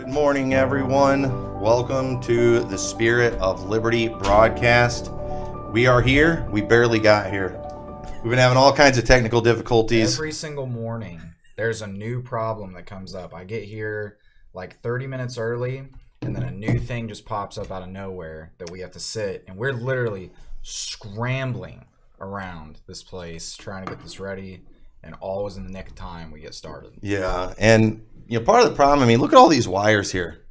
Good morning, everyone. Welcome to the Spirit of Liberty broadcast. We are here. We barely got here. We've been having all kinds of technical difficulties. Every single morning, there's a new problem that comes up. I get here like 30 minutes early, and then a new thing just pops up out of nowhere that we have to sit, and we're literally scrambling around this place trying to get this ready, and always in the nick of time we get started. Yeah, and part of the problem, look at all these wires here.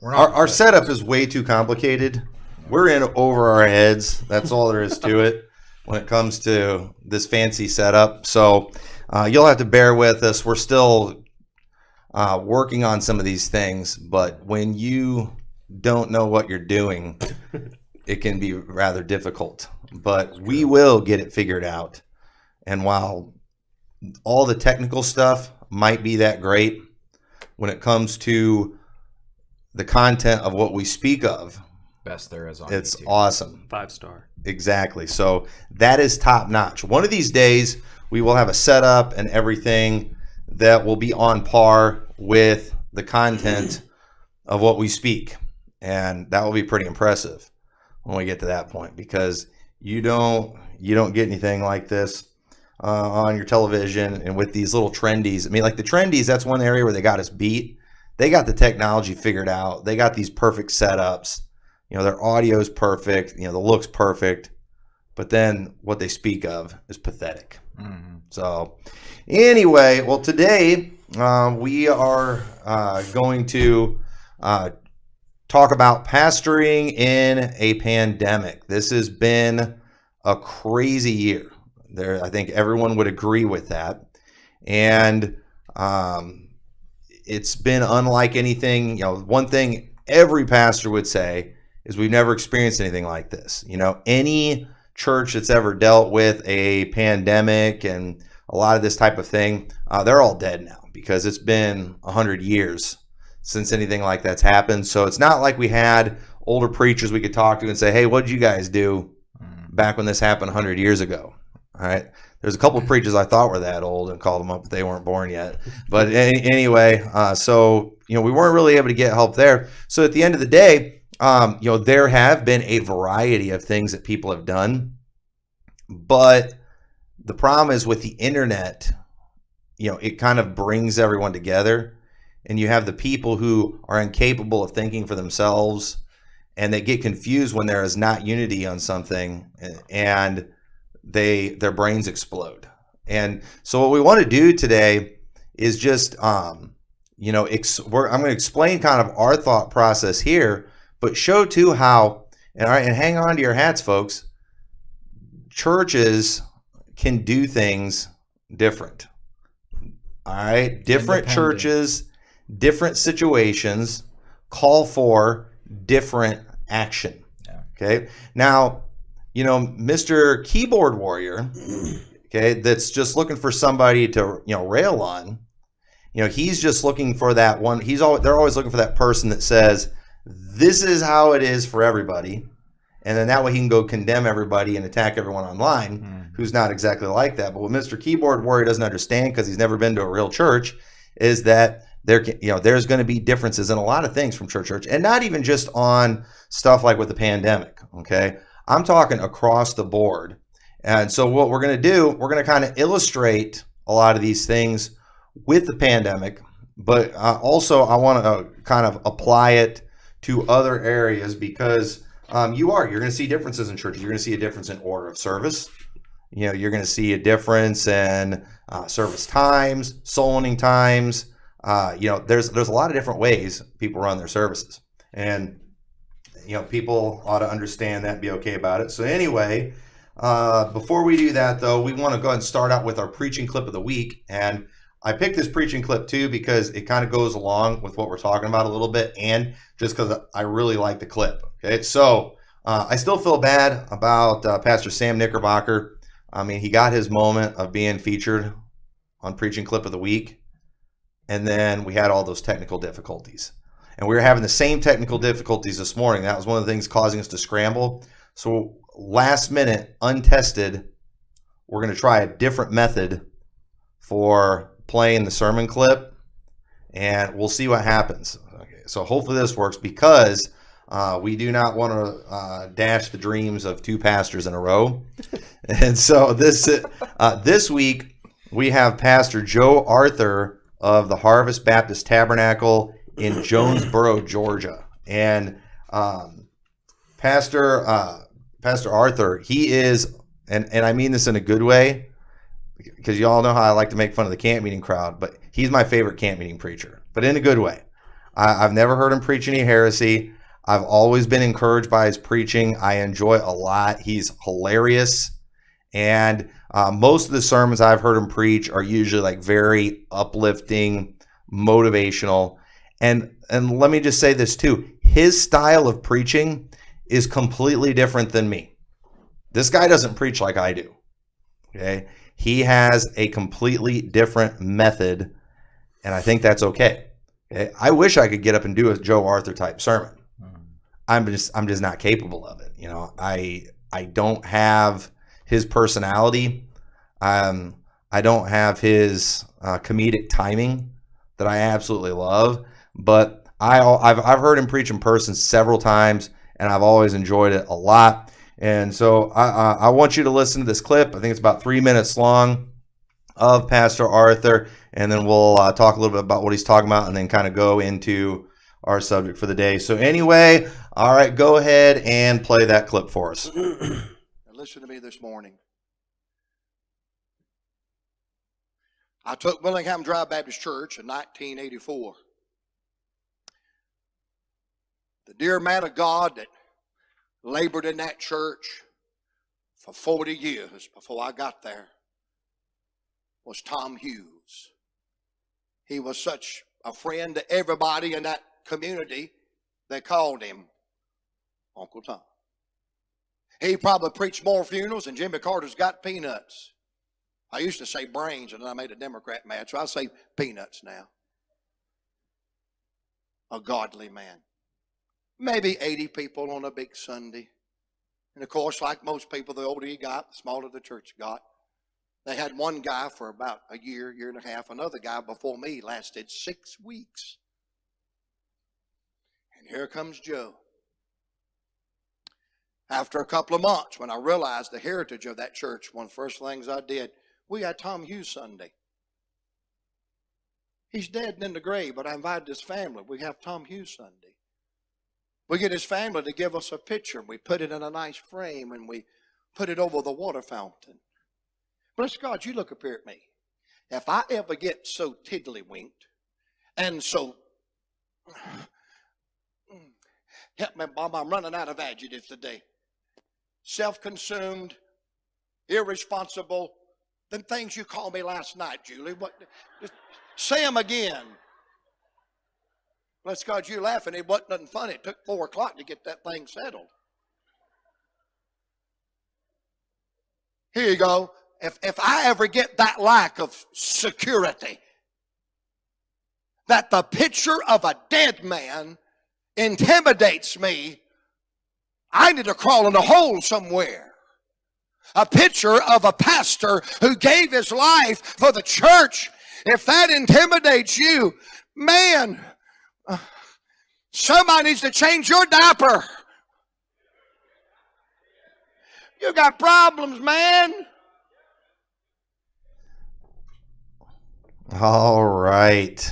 Our setup is way too complicated. We're in over our heads. That's all there is to it when it comes to this fancy setup. So you'll have to bear with us. We're still working on some of these things, but when you don't know what you're doing, it can be rather difficult. But we will get it figured out. And while all the technical stuff might be that great, when it comes to the content of what we speak of, best there is on it's YouTube. Awesome. 5-star. Exactly. So that is top notch. One of these days we will have a setup and everything that will be on par with the content of what we speak, and that will be pretty impressive when we get to that point, because you don't get anything like this on your television. And with these little trendies, like the trendies, that's one area where they got us beat. They got the technology figured out. They got these perfect setups. Their audio is perfect. The look's perfect. But then what they speak of is pathetic. Mm-hmm. So anyway, well, today we are going to talk about pastoring in a pandemic. This has been a crazy year. I think everyone would agree with that. And it's been unlike anything. One thing every pastor would say is we've never experienced anything like this. Any church that's ever dealt with a pandemic and a lot of this type of thing, they're all dead now, because it's been 100 years since anything like that's happened. So it's not like we had older preachers we could talk to and say, hey, what did you guys do back when this happened 100 years ago? All right. There's a couple of preachers I thought were that old and called them up, but they weren't born yet. But anyway, so, we weren't really able to get help there. So at the end of the day, there have been a variety of things that people have done. But the problem is with the internet, it kind of brings everyone together, and you have the people who are incapable of thinking for themselves, and they get confused when there is not unity on something, and their brains explode. And so what we want to do today is just I'm going to explain kind of our thought process here, but show too how, and hang on to your hats, folks, churches can do things different. All right, different churches, different situations call for different action. Yeah. Okay, now Mr. Keyboard Warrior, okay, that's just looking for somebody to, rail on. He's just looking for that one. They're always looking for that person that says, this is how it is for everybody. And then that way he can go condemn everybody and attack everyone online who's not exactly like that. But what Mr. Keyboard Warrior doesn't understand, because he's never been to a real church, is that there's going to be differences in a lot of things from church to church, and not even just on stuff like with the pandemic. Okay. I'm talking across the board. And so what we're going to do, we're going to kind of illustrate a lot of these things with the pandemic, but also I want to kind of apply it to other areas, because you're going to see differences in churches. You're going to see a difference in order of service. You're going to see a difference in service times, soul winning times. There's a lot of different ways people run their services. And people ought to understand that and be okay about it. So anyway, before we do that, though, we want to go ahead and start out with our preaching clip of the week. And I picked this preaching clip, too, because it kind of goes along with what we're talking about a little bit, and just because I really like the clip. Okay, so I still feel bad about Pastor Sam Knickerbocker. He got his moment of being featured on preaching clip of the week, and then we had all those technical difficulties. And we were having the same technical difficulties this morning. That was one of the things causing us to scramble. So last minute, untested, we're going to try a different method for playing the sermon clip. and we'll see what happens. Okay, so hopefully this works, because we do not want to dash the dreams of two pastors in a row. And so this week we have Pastor Joe Arthur of the Harvest Baptist Tabernacle in Jonesboro, Georgia. And Pastor Arthur, he is, and I mean this in a good way, because you all know how I like to make fun of the camp meeting crowd, but he's my favorite camp meeting preacher, but in a good way. I've never heard him preach any heresy. I've always been encouraged by his preaching. I enjoy it a lot. He's hilarious. And most of the sermons I've heard him preach are usually like very uplifting, motivational. And let me just say this too. His style of preaching is completely different than me. This guy doesn't preach like I do. Okay? He has a completely different method, and I think that's okay. Okay? I wish I could get up and do a Joe Arthur type sermon. I'm just not capable of it. You know, I don't have his personality. I don't have his comedic timing that I absolutely love. But I've heard him preach in person several times, and I've always enjoyed it a lot. And so I want you to listen to this clip. I think it's about 3 minutes long of Pastor Arthur, and then we'll talk a little bit about what he's talking about, and then kind of go into our subject for the day. So anyway, all right, go ahead and play that clip for us. Listen to me this morning. I took Willingham Drive Baptist Church in 1984. The dear man of God that labored in that church for 40 years before I got there was Tom Hughes. He was such a friend to everybody in that community. They called him Uncle Tom. He probably preached more funerals than Jimmy Carter's got peanuts. I used to say brains, and then I made a Democrat mad, so I say peanuts now. A godly man. Maybe 80 people on a big Sunday. And of course, like most people, the older you got, the smaller the church got. They had one guy for about a year and a half. Another guy before me lasted 6 weeks. And here comes Joe. After a couple of months, when I realized the heritage of that church, one of the first things I did, we had Tom Hughes Sunday. He's dead and in the grave, but I invited his family. We have Tom Hughes Sunday. We get his family to give us a picture. We put it in a nice frame, and we put it over the water fountain. Bless God, you look up here at me. If I ever get so tiddly-winked and so, help me, Bob, I'm running out of adjectives today. Self-consumed, irresponsible, them things you called me last night, Julie. What? Just say them again. Bless God, you laughing. It wasn't nothing funny. It took 4 o'clock to get that thing settled. Here you go. If I ever get that lack of security, that the picture of a dead man intimidates me, I need to crawl in a hole somewhere. A picture of a pastor who gave his life for the church, if that intimidates you, man, somebody needs to change your diaper. You got problems, man. All right.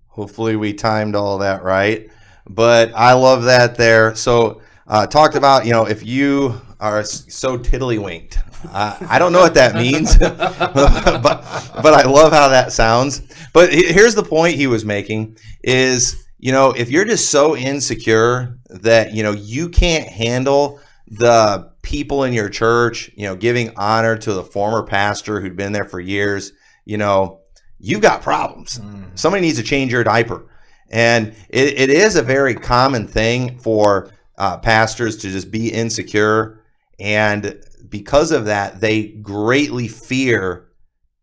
Hopefully we timed all that right. But I love that there. So talked about, if you are so tiddlywinked. I don't know what that means, but I love how that sounds. But here's the point he was making is, if you're just so insecure that, you can't handle the people in your church, giving honor to the former pastor who'd been there for years, you've got problems. Somebody needs to change your diaper. And it is a very common thing for pastors to just be insecure. And because of that, they greatly fear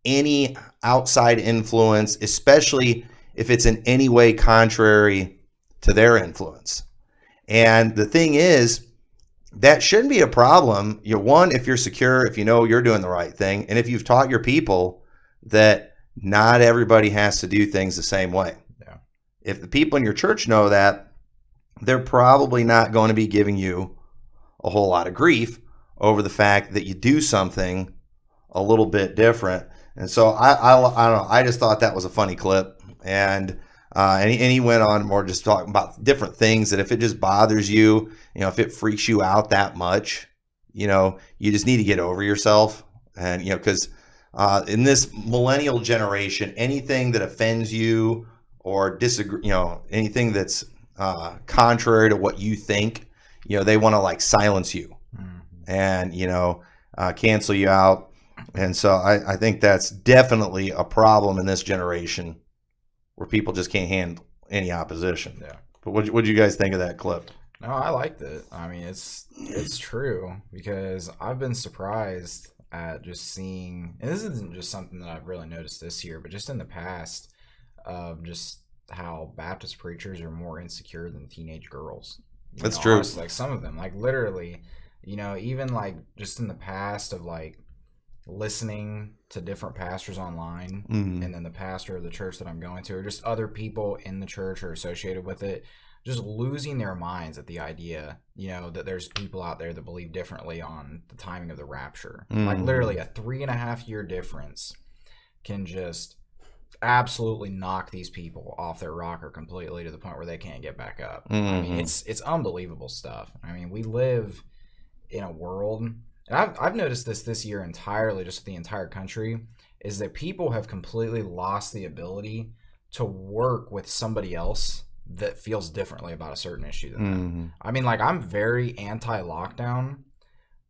any outside influence, especially if it's in any way contrary to their influence. And the thing is, that shouldn't be a problem. One, if you're secure, if you know you're doing the right thing, and if you've taught your people that not everybody has to do things the same way. if the people in your church know that, they're probably not going to be giving you a whole lot of grief over the fact that you do something a little bit different. And so I don't know. I just thought that was a funny clip, and he went on more just talking about different things that if it just bothers you, if it freaks you out that much, you just need to get over yourself. And because in this millennial generation, anything that offends you or disagree, anything that's contrary to what you think, they want to like silence you and cancel you out. And so I think that's definitely a problem in this generation, where people just can't handle any opposition. Yeah. But what you guys think of that clip? No, I liked it. I mean, it's true, because I've been surprised at just seeing, and this isn't just something that I've really noticed this year, but just in the past, of just how Baptist preachers are more insecure than teenage girls. That's true. Honestly, like some of them, like literally, even like just in the past of like listening to different pastors online, and then the pastor of the church that I'm going to, or just other people in the church or associated with it, just losing their minds at the idea, that there's people out there that believe differently on the timing of the rapture. Like literally a 3.5 year difference can just absolutely knock these people off their rocker completely to the point where they can't get back up. I mean, it's unbelievable stuff. I mean, we live in a world, and I've noticed this year entirely, just the entire country, is that people have completely lost the ability to work with somebody else that feels differently about a certain issue than them. I mean, like, I'm very anti-lockdown,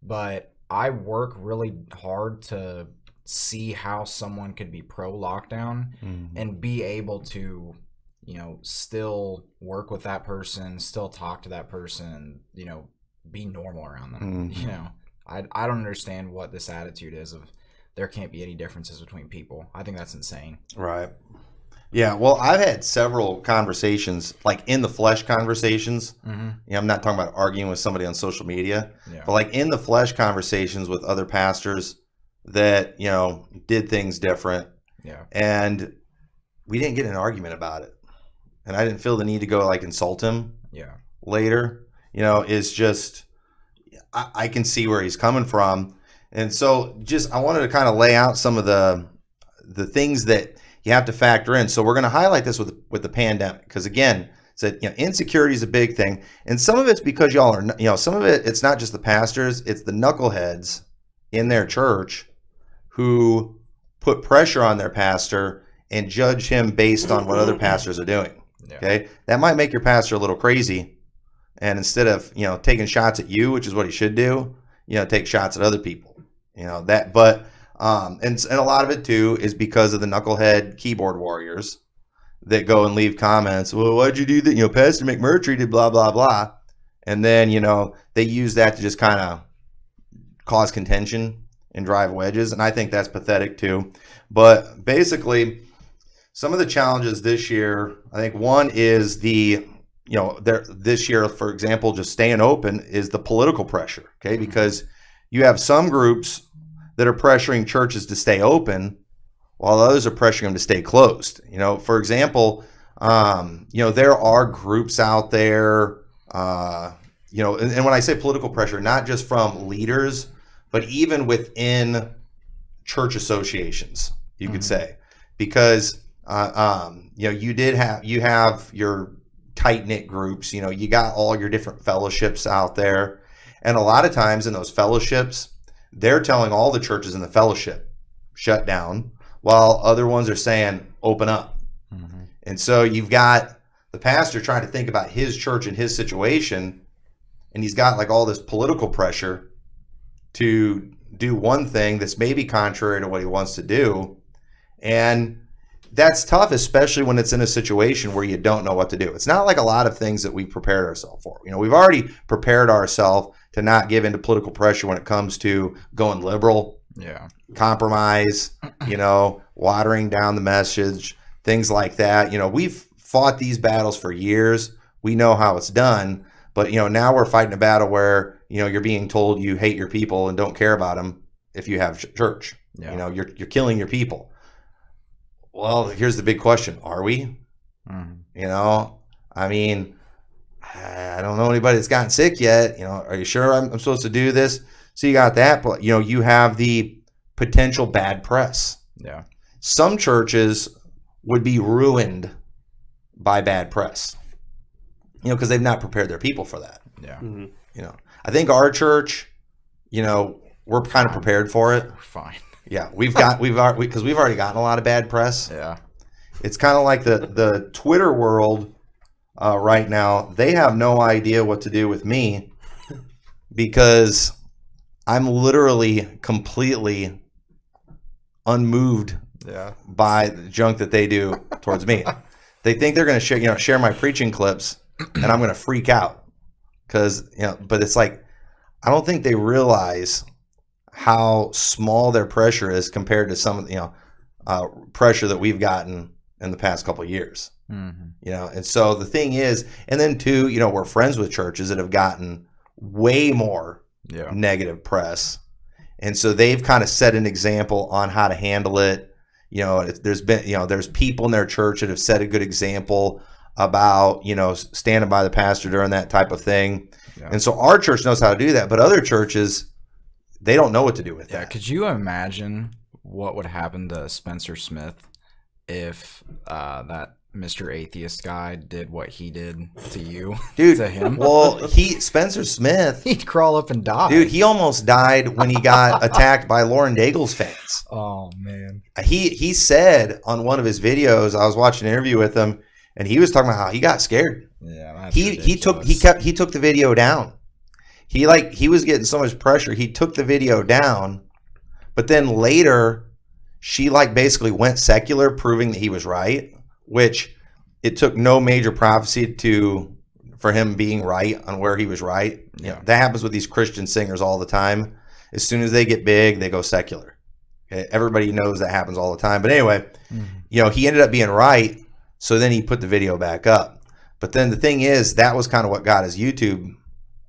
but I work really hard to see how someone could be pro-lockdown and be able to, still work with that person, still talk to that person, be normal around them. I don't understand what this attitude is of there can't be any differences between people. I think that's insane. Right. Yeah, well, I've had several conversations, like in the flesh conversations. I'm not talking about arguing with somebody on social media, but like in the flesh conversations with other pastors that, did things different. Yeah. And we didn't get in an argument about it. And I didn't feel the need to go like insult him later. It's just, I can see where he's coming from. And so I wanted to kind of lay out some of the things that you have to factor in. So we're going to highlight this with the pandemic, because again, insecurity is a big thing, and some of it's because y'all are, some of it's not just the pastors, it's the knuckleheads in their church who put pressure on their pastor and judge him based on what other pastors are doing. Okay, that might make your pastor a little crazy, and instead of taking shots at you, which is what he should do, take shots at other people. But and a lot of it too is because of the knucklehead keyboard warriors that go and leave comments. Well, why'd you do that? Pastor McMurtry did blah blah blah, and then they use that to just kind of cause contention and drive wedges, and I think that's pathetic too. But basically, some of the challenges this year, I think one is this year, for example, just staying open is the political pressure. Okay, because you have some groups that are pressuring churches to stay open, while others are pressuring them to stay closed. For example, there are groups out there, and when I say political pressure, not just from leaders, but even within church associations, you could say, because you have your tight-knit groups, you got all your different fellowships out there, and a lot of times in those fellowships, they're telling all the churches in the fellowship shut down, while other ones are saying open up. And so you've got the pastor trying to think about his church and his situation, and he's got like all this political pressure to do one thing that's maybe contrary to what he wants to do. And that's tough, especially when it's in a situation where you don't know what to do. It's not like a lot of things that we prepared ourselves for. We've already prepared ourselves to not give into political pressure when it comes to going liberal, compromise, watering down the message, things like that. We've fought these battles for years. We know how it's done. But, now we're fighting a battle where, you're being told you hate your people and don't care about them if you have church. You're killing your people. Well, here's the big question. Are we? You know, I mean, I don't know anybody that's gotten sick yet. You know, are you sure I'm supposed to do this? So you got that, but you know, you have the potential bad press. Yeah. Some churches would be ruined by bad press, you know, because they've not prepared their people for that. Yeah. You know, I think our church, you know, we're kind of prepared for it. We're fine. Yeah, because we've already gotten a lot of bad press. Yeah. It's kind of like the Twitter world right now. They have no idea what to do with me because I'm literally completely unmoved by the junk that they do towards me. They think they're going to share my preaching clips, and I'm going to freak out because, you know. But it's like, I don't think they realize how small their pressure is compared to some of the, pressure that we've gotten in the past couple of years. You know, and so the thing is, and then too, you know, we're friends with churches that have gotten way more negative press, and so they've kind of set an example on how to handle it. You know, there's people in their church that have set a good example about, you know, standing by the pastor during that type of thing. Yeah. And so our church knows how to do that, but other churches, they don't know what to do with that. Could you imagine what would happen to Spencer Smith if that Mr. Atheist guy did what he did to you? Dude, to him? Well, Spencer Smith, he'd crawl up and die. Dude, he almost died when he got attacked by Lauren Daigle's fans. Oh, man. He said on one of his videos, I was watching an interview with him, and he was talking about how he got scared. Yeah, that's he took the video down. He was getting so much pressure, he took the video down, but then later she basically went secular, proving that he was right, which it took no major prophecy for him being right on where he was right. Yeah. You know, that happens with these Christian singers all the time. As soon as they get big, they go secular. Okay? Everybody knows that happens all the time. But anyway, you know, he ended up being right, so then he put the video back up. But then the thing is, that was kind of what got his YouTube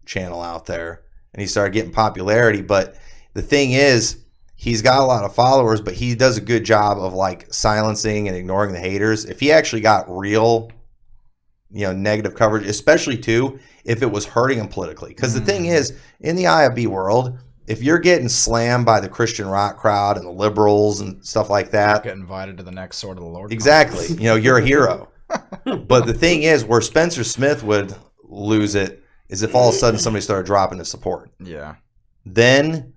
channel out there, and he started getting popularity. But the thing is, he's got a lot of followers, but he does a good job of silencing and ignoring the haters. If he actually got real, you know, negative coverage, especially too if it was hurting him politically, because the thing is, in the IFB world, if you're getting slammed by the Christian rock crowd and the liberals and stuff like that, get invited to the next Sword of the Lord. Exactly, you know, you're a hero. But the thing is, where Spencer Smith would lose it is if all of a sudden somebody started dropping his support. Yeah. Then,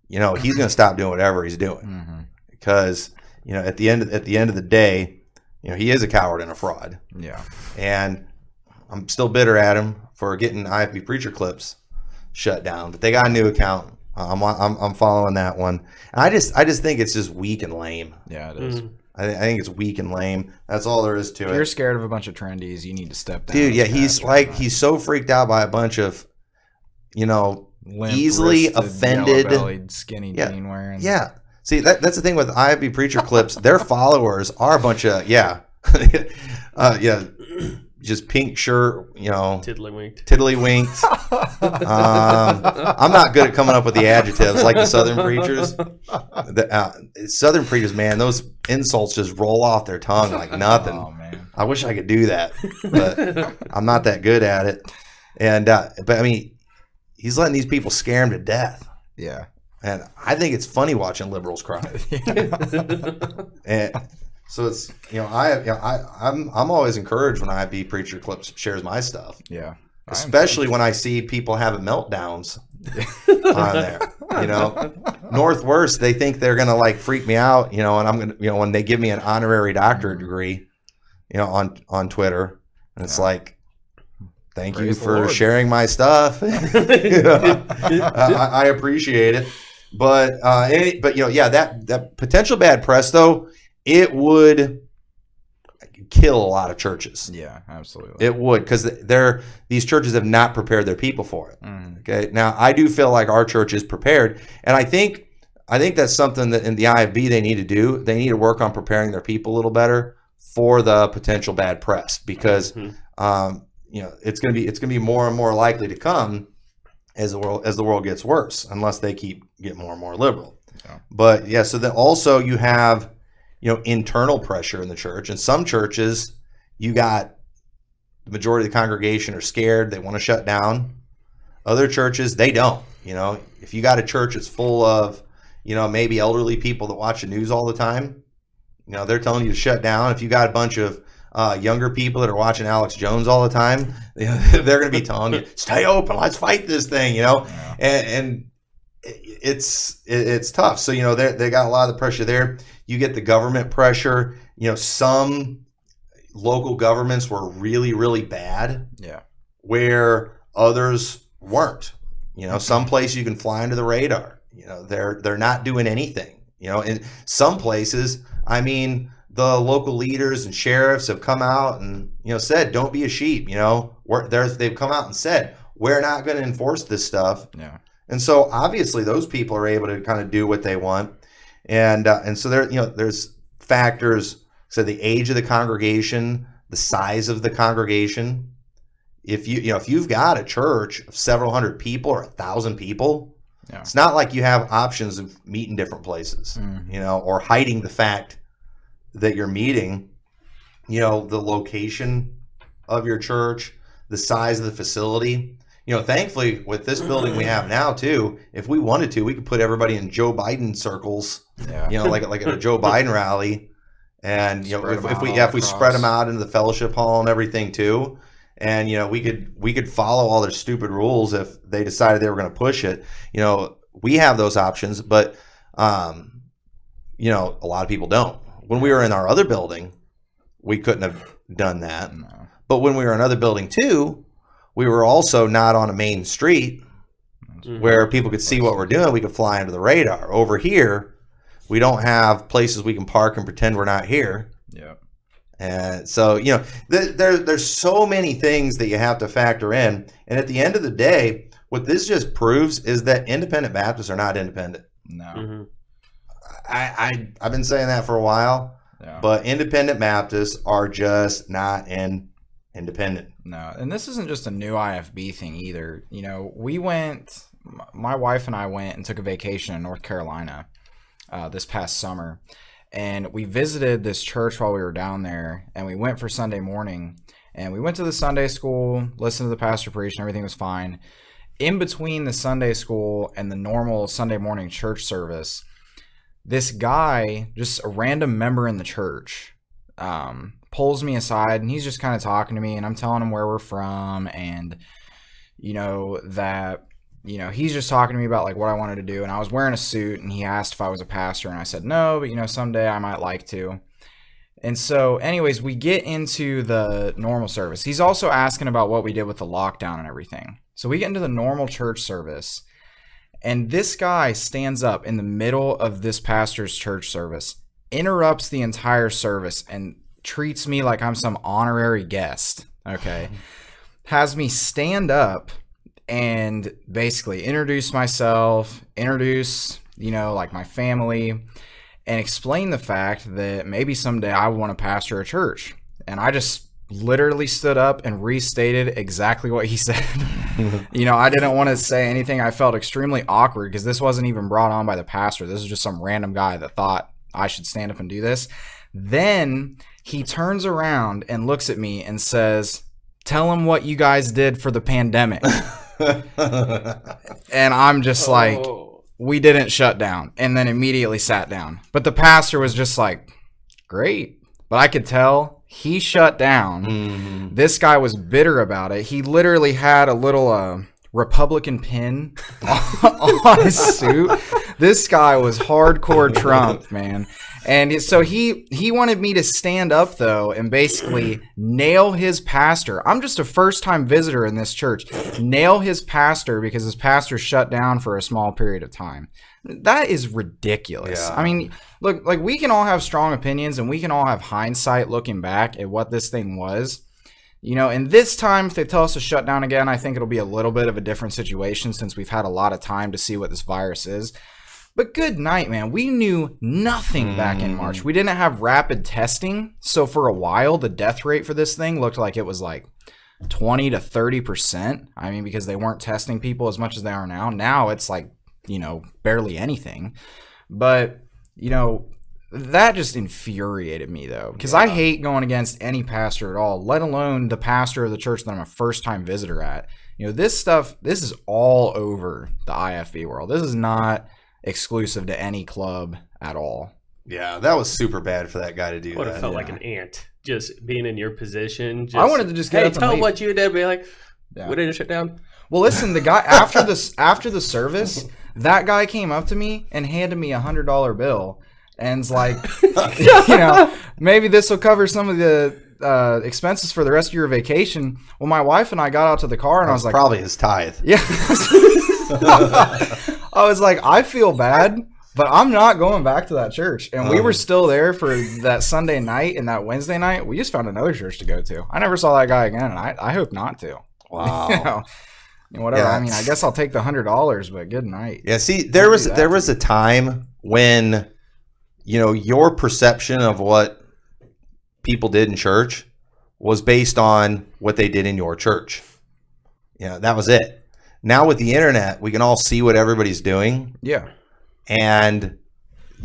you know, he's going to stop doing whatever he's doing because, you know, at the end of the day, you know, he is a coward and a fraud. Yeah. And I'm still bitter at him for getting IFB preacher clips shut down, but they got a new account. I'm following that one. And I just think it's just weak and lame. Yeah, it is. I think it's weak and lame. That's all there is to it. If you're scared of a bunch of trendies, you need to step down. Dude, yeah, he's so freaked out by a bunch of, you know, easily offended, yellow-bellied, skinny jean wearing. Yeah. See, that's the thing with IFB preacher clips. Their followers are a bunch of just pink shirt, you know, tiddlywinks. I'm not good at coming up with the adjectives like the Southern preachers. Southern preachers, man, those insults just roll off their tongue like nothing. Oh, man. I wish I could do that, but I'm not that good at it. And but I mean, he's letting these people scare him to death. Yeah. And I think it's funny watching liberals cry. And so it's, you know, I'm always encouraged when IFB preacher clips shares my stuff. Yeah. Especially when I see people having meltdowns on there. You know, Northwest, they think they're gonna freak me out, you know, and I'm gonna, you know, when they give me an honorary doctorate degree, you know, on Twitter, and it's thank you for sharing my stuff. You know, I appreciate it. But you know, yeah, that potential bad press though, it would kill a lot of churches. Yeah, absolutely. It would, because these churches have not prepared their people for it. Okay, now I do feel like our church is prepared, and I think that's something that in the IFB they need to do. They need to work on preparing their people a little better for the potential bad press, because you know, it's gonna be more and more likely to come as the world gets worse, unless they keep getting more and more liberal. Yeah. But yeah, so then also you have, you know, internal pressure in the church, and some churches, you got the majority of the congregation are scared, they want to shut down. Other churches, they don't. If you got a church that's full of, maybe elderly people that watch the news all the time, they're telling you to shut down. If you got a bunch of younger people that are watching Alex Jones all the time, they're going to be telling you, stay open, let's fight this thing, Yeah. and it's tough. So, they got a lot of the pressure there. You get the government pressure. Some local governments were really, really bad. Yeah. Where others weren't. Some place you can fly under the radar. They're not doing anything. In some places, the local leaders and sheriffs have come out and said, don't be a sheep. They've come out and said, we're not going to enforce this stuff. Yeah. And so obviously those people are able to kind of do what they want. And so there's factors. So the age of the congregation, the size of the congregation. If you've got a church of several hundred people or 1,000 people, Yeah. it's not like you have options of meeting different places, or hiding the fact that you're meeting. The location of your church, the size of the facility. Thankfully, with this building we have now too, if we wanted to, we could put everybody in Joe Biden circles. Yeah. Like at a Joe Biden rally, and if we spread them out into the fellowship hall and everything too, and we could follow all their stupid rules if they decided they were going to push it. We have those options, but a lot of people don't. When we were in our other building, we couldn't have done that. No. But when we were in another building too, we were also not on a main street where people could see what we're doing. We could fly under the radar. Over here, we don't have places we can park and pretend we're not here. Yeah. And so, there's so many things that you have to factor in. And at the end of the day, what this just proves is that independent Baptists are not independent. No. I've been saying that for a while, but independent Baptists are just not independent. No, and this isn't just a new IFB thing either. My wife and I went and took a vacation in North Carolina this past summer, and we visited this church while we were down there, and we went for Sunday morning, and we went to the Sunday school, listened to the pastor preach, and everything was fine. In between the Sunday school and the normal Sunday morning church service, this guy, just a random member in the church, pulls me aside, and he's just kind of talking to me, and I'm telling him where we're from, and that he's just talking to me about like what I wanted to do, and I was wearing a suit, and he asked if I was a pastor, and I said no, but someday I might like to. And so anyways, we get into the normal service. He's also asking about what we did with the lockdown and everything. So we get into the normal church service, and this guy stands up in the middle of this pastor's church service, interrupts the entire service, and treats me like I'm some honorary guest, okay? Has me stand up and basically introduce myself, like my family, and explain the fact that maybe someday I want to pastor a church. And I just literally stood up and restated exactly what he said. I didn't want to say anything. I felt extremely awkward because this wasn't even brought on by the pastor. This was just some random guy that thought I should stand up and do this. Then he turns around and looks at me and says, "Tell him what you guys did for the pandemic." And I'm just like, we didn't shut down, and then immediately sat down. But the pastor was just like, great. But I could tell he shut down. Mm-hmm. This guy was bitter about it. He literally had a little Republican pin on his suit. This guy was hardcore Trump, man. And so he wanted me to stand up, though, and basically nail his pastor. I'm just a first-time visitor in this church. Nail his pastor because his pastor shut down for a small period of time. That is ridiculous. Yeah. I mean, look, like, we can all have strong opinions, and we can all have hindsight looking back at what this thing was. And this time, if they tell us to shut down again, I think it'll be a little bit of a different situation since we've had a lot of time to see what this virus is. But good night, man. We knew nothing back in March. We didn't have rapid testing. So for a while, the death rate for this thing looked like it was like 20 to 30%. I mean, because they weren't testing people as much as they are now. Now it's like, barely anything. But, that just infuriated me, though, because I hate going against any pastor at all, let alone the pastor of the church that I'm a first-time visitor at. This is all over the IFB world. This is not exclusive to any club at all. Yeah, that was super bad for that guy to do Would have that. felt like an ant, just being in your position. I wanted to just get up and tell leave. what you did. Be like, Yeah. we didn't shut down. Well, listen, the guy after the service, that guy came up to me and handed me $100 bill, and's like, maybe this will cover some of the expenses for the rest of your vacation. Well, my wife and I got out to the car, and I was like, probably his tithe. yeah. I was like, I feel bad, but I'm not going back to that church. And we were still there for that Sunday night and that Wednesday night. We just found another church to go to. I never saw that guy again, and I hope not to. Wow. Whatever. Yeah. I mean, I guess I'll take the $100, but good night. Yeah, see, there was a time when, your perception of what people did in church was based on what they did in your church. That was it. Now with the internet, we can all see what everybody's doing. Yeah. And,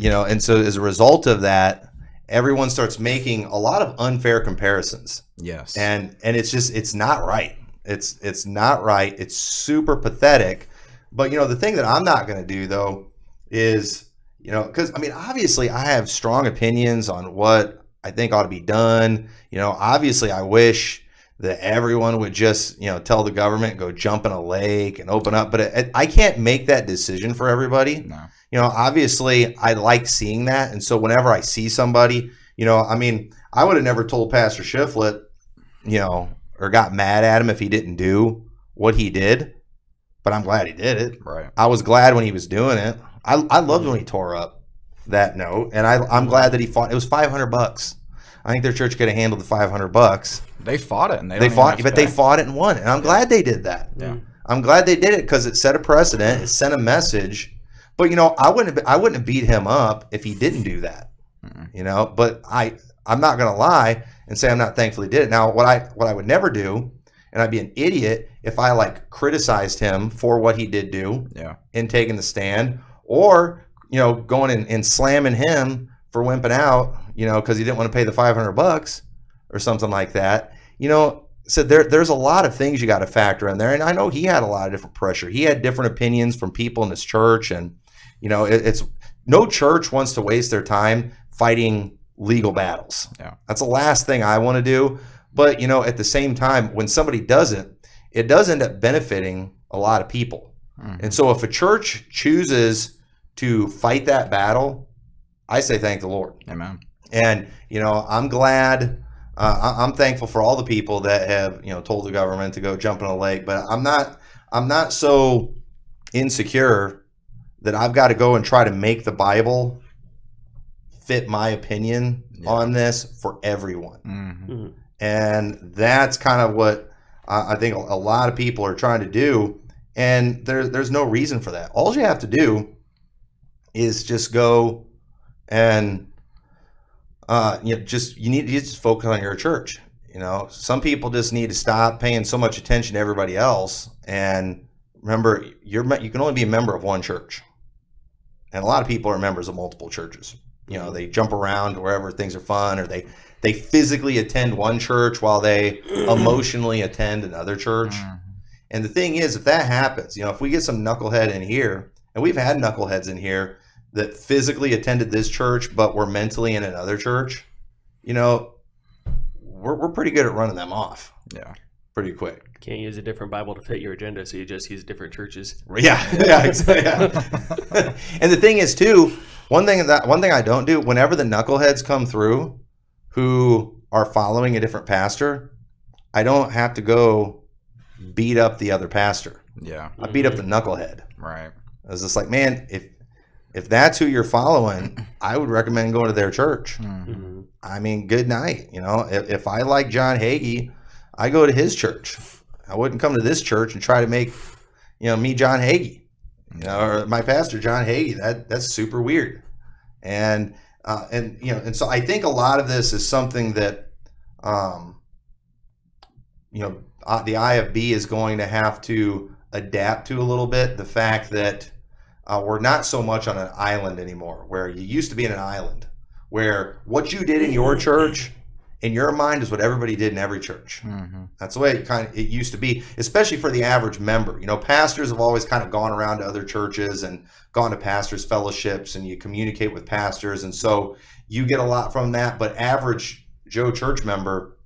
and so as a result of that, everyone starts making a lot of unfair comparisons. Yes. And it's not right. It's not right. It's super pathetic. But, the thing that I'm not going to do, though, is, because, obviously I have strong opinions on what I think ought to be done. Obviously I wish that everyone would just, tell the government, go jump in a lake and open up. But I can't make that decision for everybody. No. Obviously I like seeing that. And so whenever I see somebody, I would have never told Pastor Shiflett, or got mad at him if he didn't do what he did, but I'm glad he did it. Right. I was glad when he was doing it. I loved when he tore up that note, and I'm glad that he fought. It was $500. I think their church could have handled the $500. They fought it, and They fought it and won, and I'm glad they did that. Yeah. I'm glad they did it because it set a precedent. It sent a message. But I wouldn't have beat him up if he didn't do that. But I'm not gonna lie and say I'm not thankful he did it. Now, what I would never do, and I'd be an idiot if I criticized him for what he did do, in taking the stand, or going and slamming him for wimping out, because he didn't want to pay the $500 or something like that. So there's a lot of things you got to factor in there, and I know he had a lot of different pressure. He had different opinions from people in his church, and it's no church wants to waste their time fighting legal battles. Yeah. That's the last thing I want to do. But, at the same time, when somebody does it does end up benefiting a lot of people. Mm-hmm. And so if a church chooses to fight that battle, I say thank the Lord. Amen. And, I'm glad, I'm thankful for all the people that have, told the government to go jump in a lake, but I'm not so insecure that I've got to go and try to make the Bible fit my opinion on this for everyone. Mm-hmm. Mm-hmm. And that's kind of what I think a lot of people are trying to do. And there's no reason for that. All you have to do is just go and, you need to just focus on your church. Some people just need to stop paying so much attention to everybody else. And remember, you can only be a member of one church. And a lot of people are members of multiple churches. They jump around wherever things are fun, or they physically attend one church while they emotionally attend another church. Mm-hmm. And the thing is, if that happens, if we get some knucklehead in here, and we've had knuckleheads in here that physically attended this church but were mentally in another church, we're pretty good at running them off. Yeah. Pretty quick. Can't use a different Bible to fit your agenda, so you just use different churches. Yeah, exactly. Yeah. And the thing is, too, one thing I don't do, whenever the knuckleheads come through who are following a different pastor, I don't have to go beat up the other pastor. Yeah. I beat up the knucklehead. Right. I was just like, man, if that's who you're following, I would recommend going to their church. Mm-hmm. Good night. If I like John Hagee, I go to his church. I wouldn't come to this church and try to make, me John Hagee, or my pastor John Hagee. That's super weird. And so I think a lot of this is something that, the IFB is going to have to adapt to a little bit. The fact that we're not so much on an island anymore, where you used to be in an island where what you did in your church, in your mind, is what everybody did in every church. Mm-hmm. That's the way it used to be, especially for the average member. You know, pastors have always kind of gone around to other churches and gone to pastors' fellowships, and you communicate with pastors, and so you get a lot from that. But average Joe church member,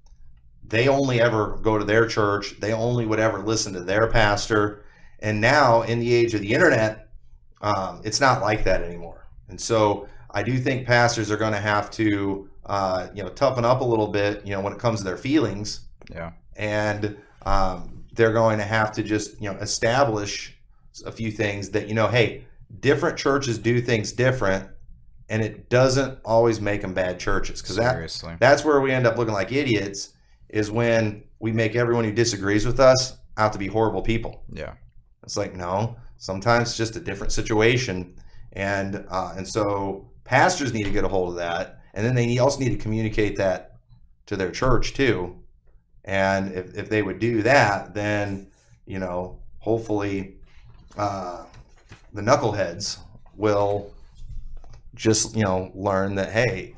they only ever go to their church. They only would ever listen to their pastor. And now, in the age of the internet, it's not like that anymore. And so I do think pastors are going to have to, toughen up a little bit, when it comes to their feelings. Yeah. And they're going to have to just, establish a few things that, hey, different churches do things different, and it doesn't always make them bad churches. Because that's where we end up looking like idiots, is when we make everyone who disagrees with us out to be horrible people. Yeah. It's like, no, sometimes it's just a different situation. And so pastors need to get a hold of that. And then they also need to communicate that to their church too. And if they would do that, then, hopefully the knuckleheads will just, learn that, hey,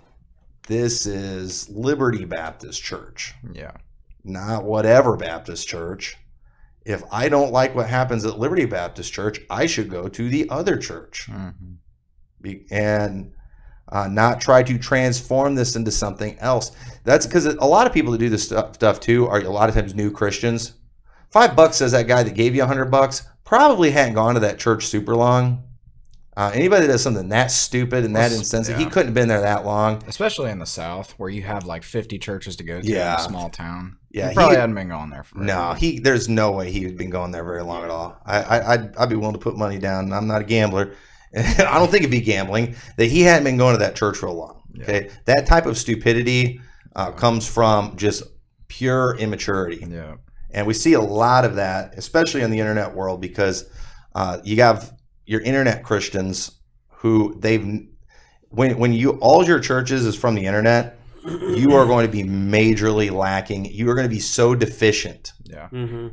this is Liberty Baptist Church. Yeah. Not whatever Baptist church. If I don't like what happens at Liberty Baptist Church, I should go to the other church. Mm-hmm. And not try to transform this into something else. That's because a lot of people that do this stuff too are a lot of times new Christians. $5 says that guy that gave you $100 probably hadn't gone to that church super long. Anybody that does something that stupid and that insensitive, he couldn't have been there that long. Especially in the South, where you have like 50 churches to go to in a small town. Yeah, he probably hadn't been going there for there's no way he had been going there very long at all. I'd be willing to put money down. I'm not a gambler. I don't think it'd be gambling that he hadn't been going to that church for long. Okay, that type of stupidity comes from just pure immaturity. Yeah, and we see a lot of that, especially in the internet world, because you have your internet Christians who when all your churches is from the internet, you are going to be majorly lacking. You are going to be so deficient. Yeah. Mm-hmm.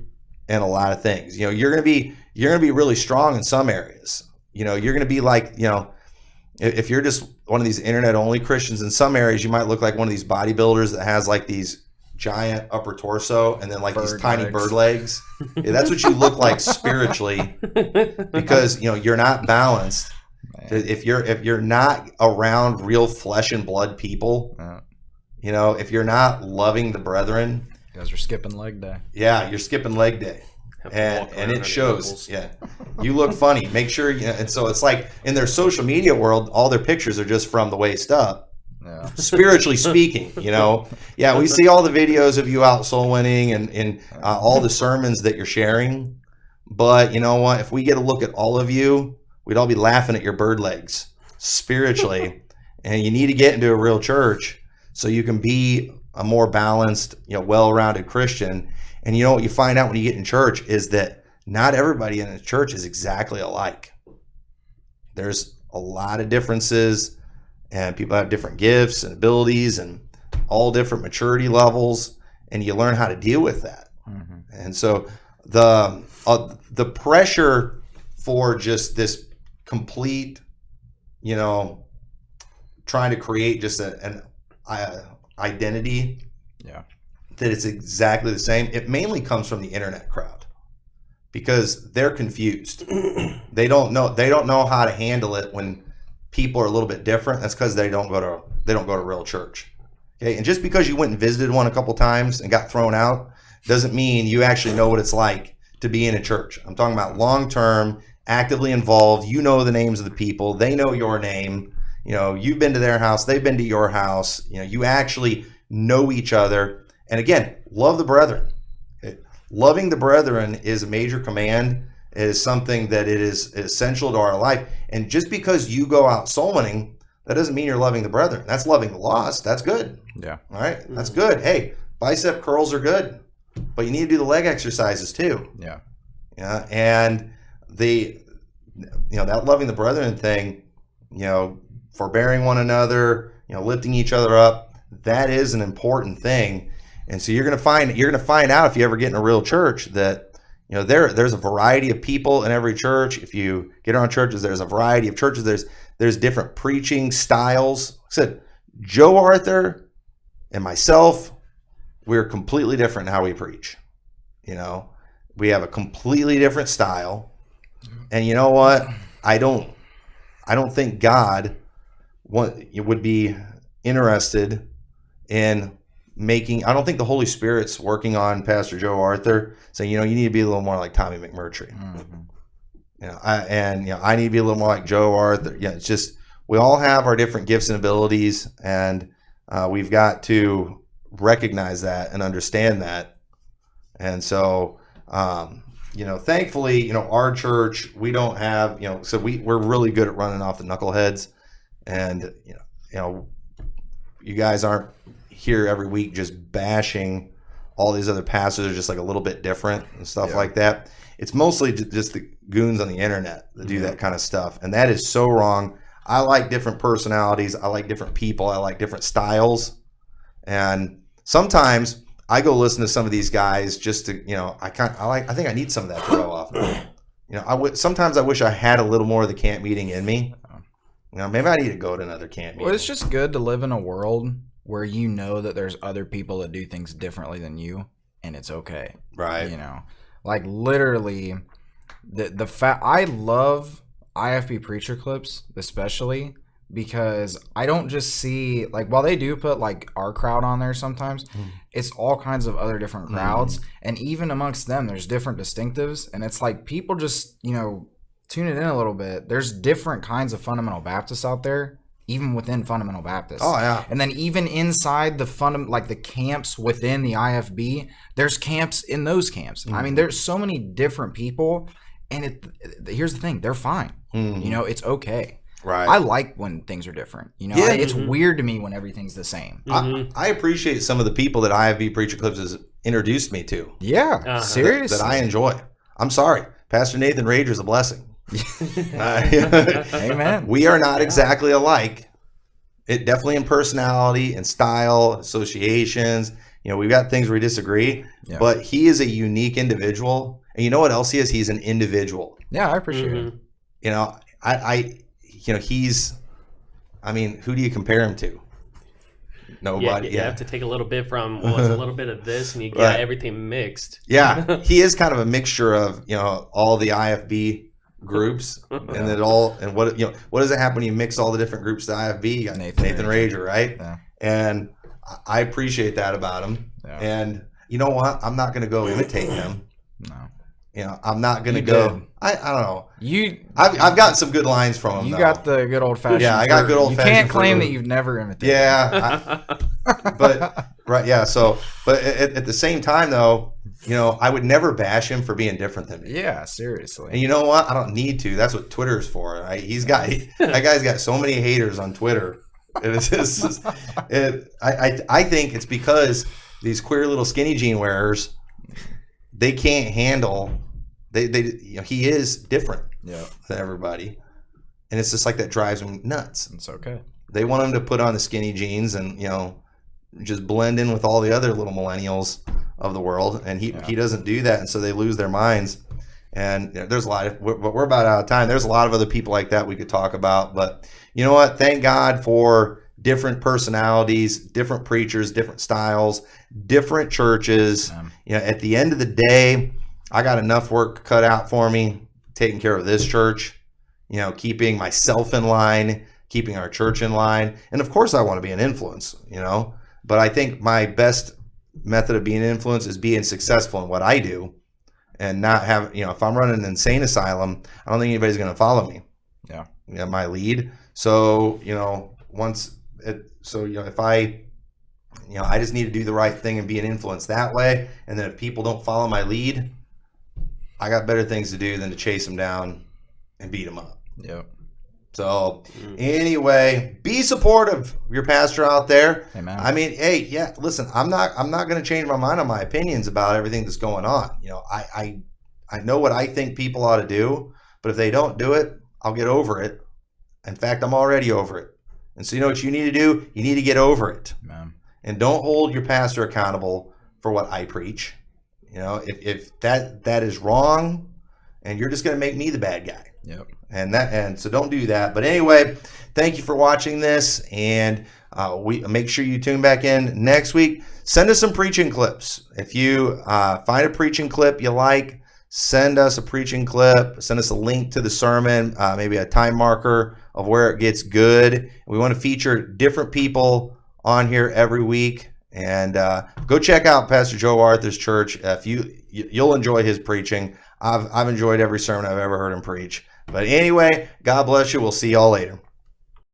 In a lot of things. You're going to be really strong in some areas. You're going to be like, if you're just one of these internet only Christians, in some areas you might look like one of these bodybuilders that has like these giant upper torso and then like these tiny bird legs. Yeah, that's what you look like spiritually, because you're not balanced. Man. If you're not around real flesh and blood people, if you're not loving the brethren, you guys are skipping leg day. Yeah, you're skipping leg day. And it shows. Yeah, you look funny. Make sure and so it's like in their social media world, all their pictures are just from the waist up. Yeah. Spiritually speaking, yeah, we see all the videos of you out soul winning and all the sermons that you're sharing. But you know what? If we get a look at all of you, we'd all be laughing at your bird legs spiritually. And you need to get into a real church so you can be a more balanced, well-rounded Christian. And what you find out when you get in church is that not everybody in a church is exactly alike. There's a lot of differences, and people have different gifts and abilities and all different maturity levels, and you learn how to deal with that. Mm-hmm. And so the pressure for just this complete, trying to create just an identity, that it's exactly the same, it mainly comes from the internet crowd, because they're confused. They don't know how to handle it when people are a little bit different. That's because they don't go to real church. Okay, and just because you went and visited one a couple times and got thrown out doesn't mean you actually know what it's like to be in a church. I'm talking about long-term, actively involved. You know the names of the people. They know your name. You've been to their house. They've been to your house. You actually know each other. And again, love the brethren. Okay? Loving the brethren is a major command. It is something that it is essential to our life. And just because you go out soul winning, that doesn't mean you're loving the brethren. That's loving the lost. That's good. Yeah. All right. That's good. Hey, bicep curls are good, but you need to do the leg exercises too. Yeah. Yeah. And that loving the brethren thing, forbearing one another, lifting each other up, that is an important thing. And so you're going to find out if you ever get in a real church that, there's a variety of people in every church. If you get around churches, there's a variety of churches. There's different preaching styles. Like I said, Joe Arthur and myself, we're completely different in how we preach. You know, we have a completely different style. And you know what? I don't think God would be interested in making. I don't think the Holy Spirit's working on Pastor Joe Arthur saying, you know, you need to be a little more like Tommy McMurtry. Mm-hmm. You know, I need to be a little more like Joe Arthur. Yeah, it's just we all have our different gifts and abilities, and we've got to recognize that and understand that. And so, you know, thankfully, you know, our church, we don't have, you know, so we're really good at running off the knuckleheads, and you know, you guys aren't here every week just bashing all these other pastors are just like a little bit different and stuff like that. It's mostly just the goons on the internet that do that kind of stuff, and that is so wrong. I like different personalities. I like different people. I like different styles, and sometimes I go listen to some of these guys just to, you know, I think I need some of that to throw off. You know, sometimes I wish I had a little more of the camp meeting in me. You know, maybe I need to go to another camp meeting. Well, it's just good to live in a world where you know that there's other people that do things differently than you, and it's okay. Right. You know, like literally, the fact I love IFB preacher clips, especially because I don't just see, like, while they do put like our crowd on there sometimes, it's all kinds of other different crowds, and even amongst them, there's different distinctives, and it's like people just, you know, tune it in a little bit. There's different kinds of fundamental Baptists out there, even within fundamental Baptists. Oh yeah. And then even inside like the camps within the IFB, there's camps in those camps. I mean, there's so many different people, and here's the thing, they're fine. You know, it's okay. Right. I like when things are different. You know, Yeah. it's weird to me when everything's the same. I appreciate some of the people that IFB Preacher Clips has introduced me to. Yeah, seriously. That I enjoy. I'm sorry. Pastor Nathan Rager is a blessing. Amen. We are not exactly alike. It definitely in personality and style, associations. You know, we've got things where we disagree, but he is a unique individual. And you know what else he is? He's an individual. Yeah, I appreciate it. You know, you know, I mean, who do you compare him to? Nobody. You have to take a little bit from, well, it's a little bit of this, and you get everything mixed. Yeah, he is kind of a mixture of, you know, all the IFB groups, and it all, and what, you know, what does it happen when you mix all the different groups of the IFB? You got Nathan Rager, right? Yeah. And I appreciate that about him. Yeah. And you know what? I'm not going to go imitate him. No. You know, I'm not going to go. I don't know. I've got some good lines from him. You got the good old fashioned. Yeah, I got good old fashioned. You can't claim that you've never imitated. Yeah, but right, yeah. So, but at the same time, though, you know, I would never bash him for being different than me. Yeah, seriously. And you know what? I don't need to. That's what Twitter's for. Right? That guy's got so many haters on Twitter. It's just, I think it's because these queer little skinny jean wearers, they can't handle. You know, he is different than everybody, and it's just like that drives them nuts. It's okay. They want him to put on the skinny jeans and, you know, just blend in with all the other little millennials of the world, and he doesn't do that, and so they lose their minds. And you know, there's a lot of, we're about out of time. There's a lot of other people like that we could talk about, but you know what? Thank God for different personalities, different preachers, different styles, different churches. You know, at the end of the day, I got enough work cut out for me taking care of this church, you know, keeping myself in line, keeping our church in line. And of course I want to be an influence, you know, but I think my best method of being an influence is being successful in what I do and not have, you know, if I'm running an insane asylum, I don't think anybody's going to follow me. Yeah. You know, my lead. So, you know, if I, you know, I just need to do the right thing and be an influence that way. And then if people don't follow my lead, I got better things to do than to chase them down and beat them up. Yep. So anyway, be supportive of your pastor out there. Amen. I mean, hey, yeah, listen, I'm not going to change my mind on my opinions about everything that's going on. You know, I know what I think people ought to do, but if they don't do it, I'll get over it. In fact, I'm already over it. And so you know what you need to do? You need to get over it. Amen. And don't hold your pastor accountable for what I preach. You know, if that is wrong, and you're just going to make me the bad guy. Yep. And so don't do that. But anyway, thank you for watching this, and we make sure you tune back in next week. Send us some preaching clips. If you find a preaching clip you like, send us a preaching clip. Send us a link to the sermon, maybe a time marker of where it gets good. We want to feature different people on here every week. And go check out Pastor Joe Arthur's church. If you'll enjoy his preaching. I've enjoyed every sermon I've ever heard him preach. But anyway, God bless you. We'll see y'all later.